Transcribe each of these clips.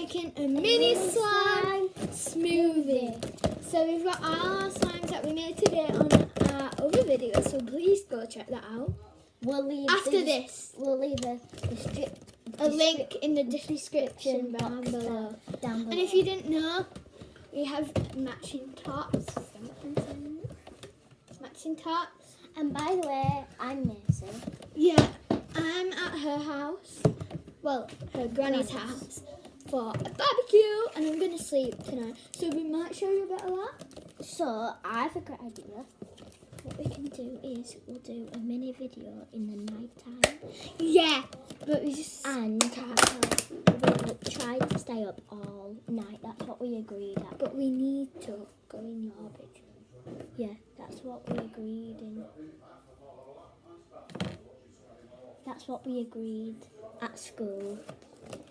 making a mini slime smoothie. So we've got all our slimes that we made today on our other video, so please go check that out. We'll leave We'll leave a link in the description down below. And if you didn't know, we have matching tops. Matching tops. And by the way, I'm Macie. Yeah, I'm at her house. Well, her granny's house for a barbecue, and I'm going to sleep tonight. So we might show you a bit of that. So I have a great idea. What we can do is we'll do a mini video in the night time. Yeah, but we just we'll try to stay up all night. That's what we agreed at. But we need to go in your bedroom. Yeah, that's what we agreed in. That's what we agreed at school.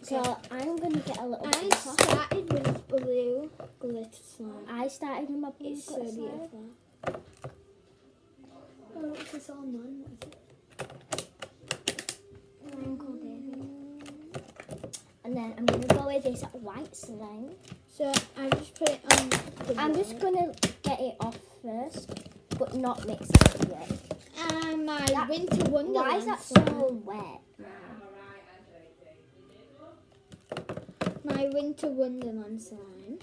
So I'm going to get a little I started with blue glitter slime. I started with my blue It's so glitter slime. beautiful. Oh, look, it's all mine. What is it? Mine called David. And then I'm going to go with this white slime. So I just put it on the I'm just going to get it off first, but not mix it yet. My winter wonderland. Why is that so wet? My winter wonderland slime.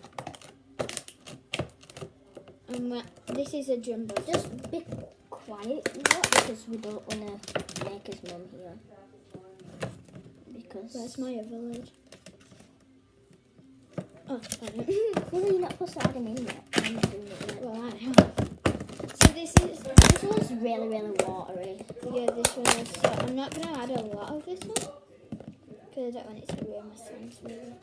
And this is a jumbo. Just be quiet, because we don't want to make his mum here. Because where's my other lid? Oh, fine. Well, you're not supposed to add him in yet. I'm doing it yet. Well, I am. So this one's really, really watery. Yeah, this one is. So I'm not gonna add a lot of this one because I don't want it to ruin my slime's smoothie.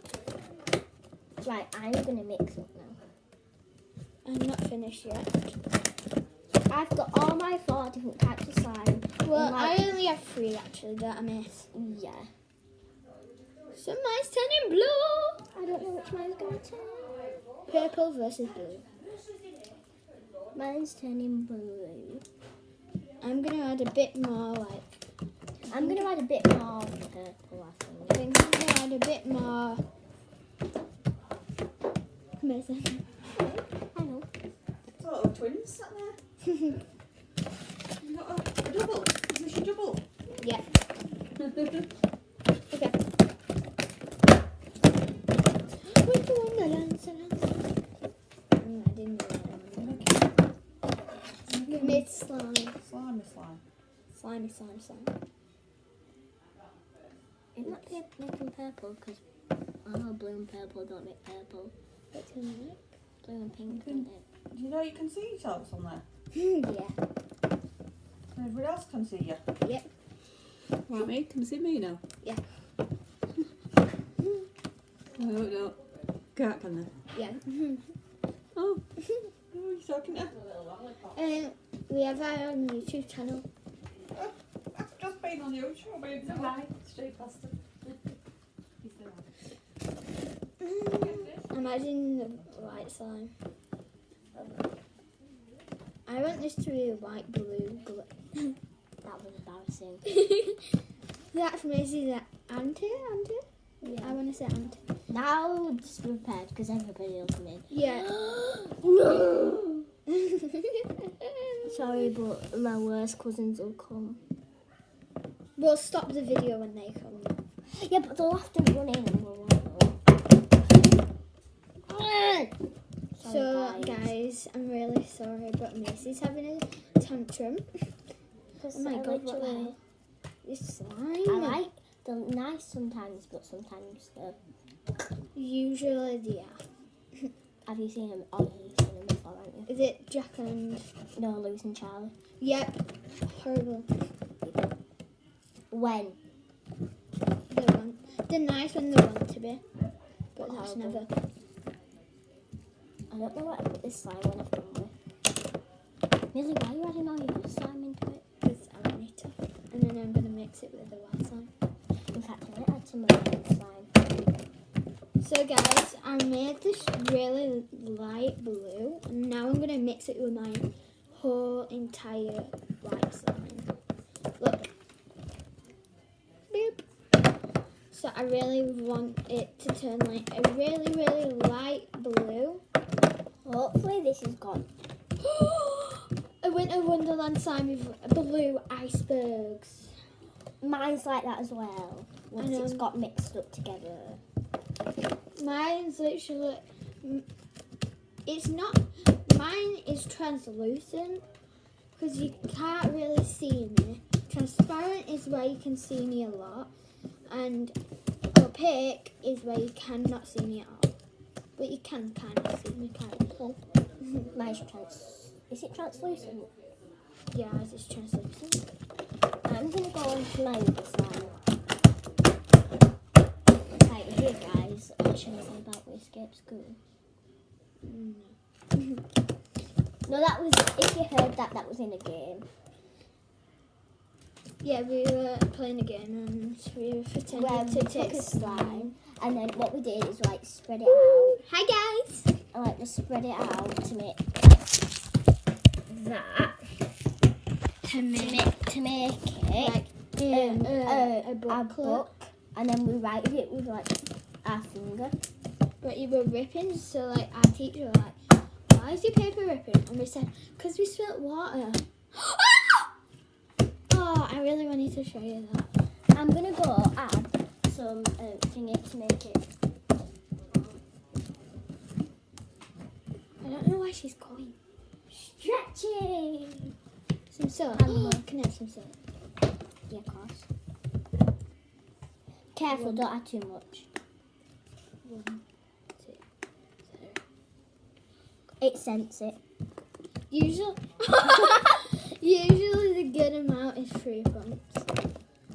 Right, I'm gonna mix it now. I'm not finished yet. I've got all my 4 different types of slime. Well, I only have 3 actually that I miss. Yeah. So mine's turning blue. I don't know which mine's gonna turn. Purple versus blue. Mine's turning blue. I'm gonna add a bit more I'm gonna add a bit more purple, I think I'm gonna add a bit more. Amazing. I know. It's a little twins sat there. You got a double? Is this your double? Yeah. Okay. Winter wonderland. I didn't know that. We've made slime. Slimy slime. Slimy slime slime. Isn't that making purple? Because blue and purple don't make purple. What's in it? Blue and pink don't it? Do you know you can see yourselves on there? Yeah. Everybody else can see you. Yep. Right, me? Can you see me now? Yeah. No. Can't, can they? Yeah. Oh. Who are you talking to? We have our own YouTube channel. I've just been on YouTube. It's right. Straight past it. I'm adding the white slime. I want this to be white blue. That was embarrassing. That's Macie's auntie. Yeah. I want to say auntie. Now just be prepared because everybody else me. Yeah. No! Sorry, but my worst cousins will come. We'll stop the video when they come. Yeah, but they'll have to run in and we'll run. So, guys, I'm really sorry, but Macie's having a tantrum. Oh my god, what the hell? This slime. I like they're nice sometimes, but sometimes they're... Usually, yeah. Have you seen them? Oh, you've seen them before, haven't you? Is it Jack and... No, Lewis and Charlie. Yep. Horrible. When? They're nice when they want to be. But that's Horrible. never. I don't know what I put this slime when I've done with. Millie, why are you adding all your slime into it? Because I want it to. And then I'm going to mix it with the white slime. In fact, I might add some of the white slime. So guys, I made this really light blue. And now I'm going to mix it with my whole entire white slime. Look. Boop. So I really want it to turn like a really, really light blue. Hopefully this is gone. A Winter Wonderland slime with blue icebergs. Mine's like that as well. Once it's got mixed up together. Mine's literally, it's not, mine is translucent because you can't really see me. Transparent is where you can see me a lot, and opaque is where you cannot see me at all. But you can kind of see me, kind of. Mine's is it translucent? Yeah, it's translucent. I'm gonna go on to my other slime. Right here, guys. What should I say about we escape school? No, that was, if you heard that, that was in a game. Yeah, we were playing a game and we were pretending to take a slime, and then what we did is like spread it Woo! out. Hi guys! And like just spread it out to make that. To make it Like a booklet. book, and then we write it with like our finger. But you were ripping, so like our teacher was like, why is your paper ripping? And we said, because we spilt water. Oh, I really wanted to show you that. I'm gonna go add some thingy to make it. I don't know why she's going. Stretching! Some soap. Can I have some soap? Yeah, of course. Careful, don't add too much. 1, 2, 3. It scents it. Usually the good amount is 3 pumps.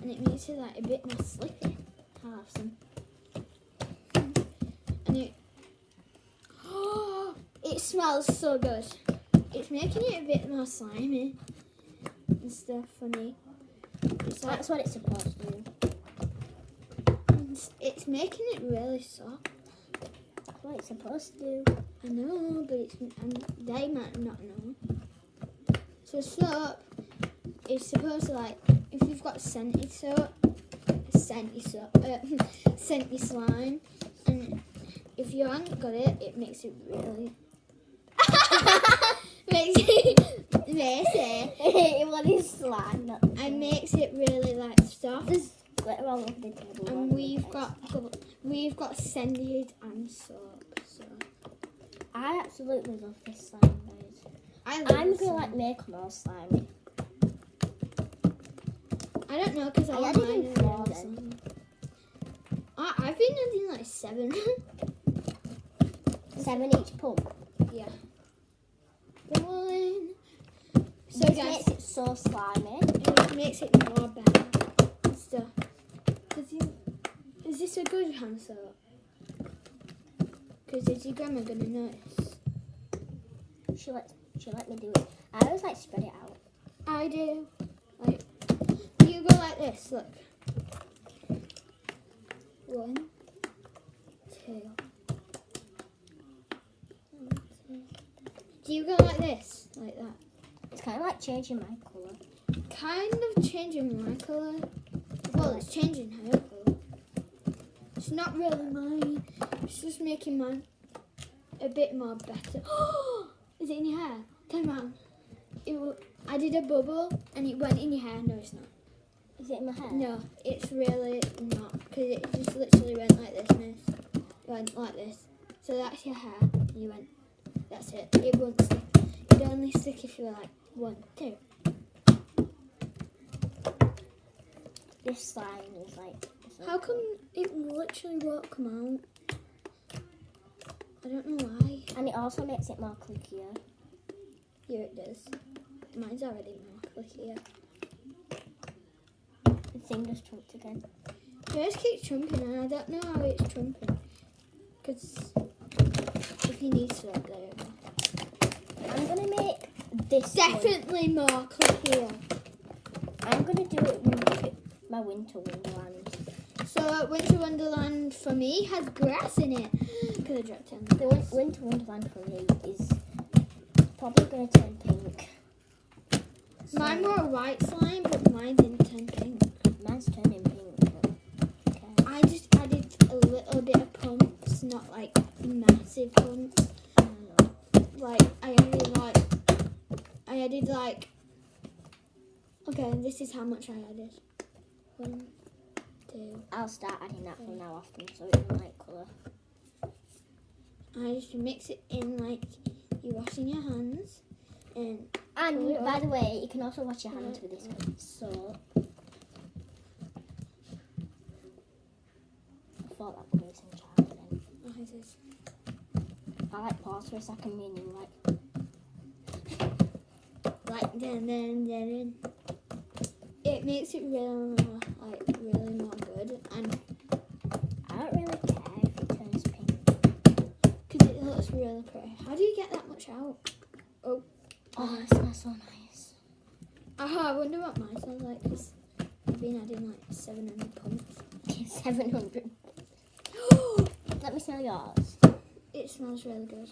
And it makes it like a bit more slippy. I'll have some. And it smells so good. It's making it a bit more slimy and stuff for me. That's what it's supposed to do. It's making it really soft. That's what it's supposed to do. I know, but they might not know. So soap is supposed to, like, if you've got scented slime, and if you haven't got it, it makes it really What is slime? and makes it really like soft. There's glitter all over the table. And we've got scented and soap. So I absolutely love this slime, guys. I'm gonna slime. like make more slime. I don't know because I I like added mine in are 4 really then. slimy. I've been adding like 7. 7 each pump. Yeah. Rolling. So This guys, makes it so slimy. it makes it more better and stuff. Is this a good hand soap? Because is your grandma gonna notice? She let me do it. I always like spread it out. I do. Like, you go like this. Look. 1, 2. Do you go like this? Like that? It's kind of like changing my colour. Kind of changing my colour. Well, it's changing her colour. It's not really mine. It's just making mine a bit more better. Is it in your hair? Turn around. I did a bubble and it went in your hair. No, it's not. Is it in my hair? No, it's really not. Because it just literally went like this, miss. Went like this. So that's your hair. You went. That's it. It won't stick. It'd only stick if you were like 1, 2. This slime is like... How come it literally won't come out? I don't know why. And it also makes it more clickier. Here it does. Mine's already more clickier. The thing just trumped again. It just keeps trumping and I don't know how it's trumping. Because if you need to, there you go. I'm going to make this Definitely more clickier. I'm going to do it with my Winter Wonderland. So Winter Wonderland for me has grass in it. Could have dropped it. The Winter Wonderland for me is probably going to turn pink. Mine were a white slime, but mine didn't turn pink. Mine's turning pink. But okay. I just added a little bit of pumps, not like massive pumps. Like I added like. Okay, this is how much I added. 1, 2. I'll start adding that from now often so it's a light colour. I just mix it in like you're washing your hands. And by the way, you can also wash your hands with this one. So I thought that would be some child then. what is this? I like pause for a second, meaning like Then. It makes it really more good, and I don't really care if it turns pink. because it looks really pretty. How do you get that much out? Oh, it smells so nice. I wonder what mine smells like, because I've been adding like 700 pumps. 700. Let me smell yours. It smells really good.